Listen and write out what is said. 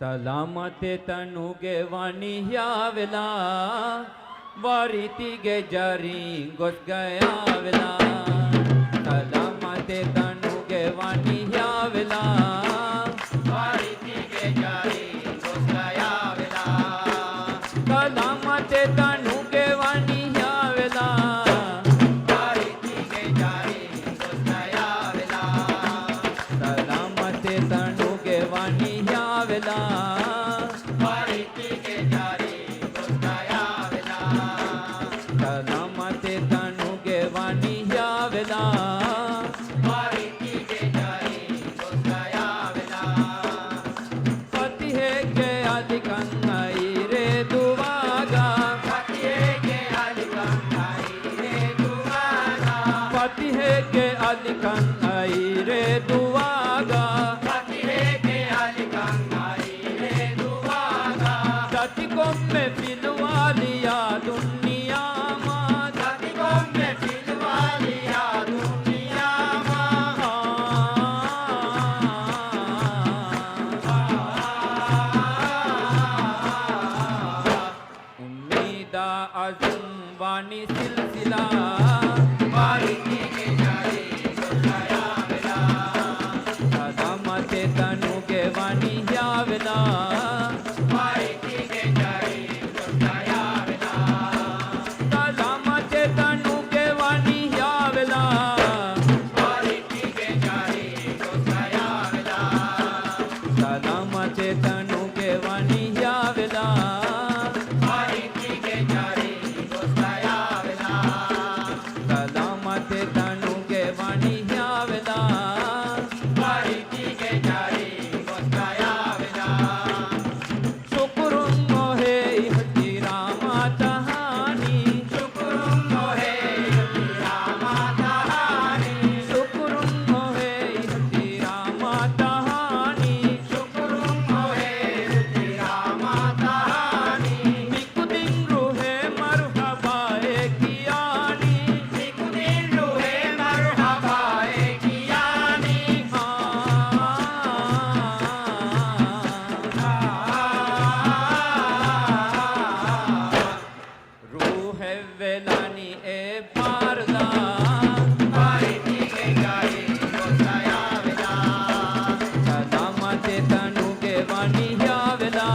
सलामते तनुगे वाणी यावेला वारीतिगे जारी गोस गयावेला सलामते तनुगे वाणी यावेला वारीतिगे जारी गोस गयावेला सलामते तनुगे वाणी यावेला वारीतिगे जारी गोस गयावेला सलामते तनुगे वाणी यावेला वारीतिगे जारी गोस गयावेला सलामते तनुगे वाणी यावेला वारीतिगे जारी गोस गयावेला फतिहे के अधिकंगाई रे दुवागा फतिहे के अधिकंगाई रे दुवागा फतिहे के अधिकंगाई रे दुवागा में पिलवा लिया दुनिया माँ जातिकों में पिलवा लिया दुनिया माँ उम्मीदा अज़म वानी सिलसिला वारीतिगे जारी गोस गयावेला सलामते तनुगे वाणी यावेला सलामते तनुगे वाणी यावेला वारीतिगे जारी गोस गयावेला सलामते तनुगे वाणी यावेला वारीतिगे जारी गोस गयावेला शुक्रुन मोहे इहती रामा तहानी शुक्रुन मोहे इहती रामा तहानी शुक्रुन मोहे इहती रामा तहानी वेलानी ए पारदा वारीतिगे जारी गोस गयावेला सलामते तनुगे वाणी यावेला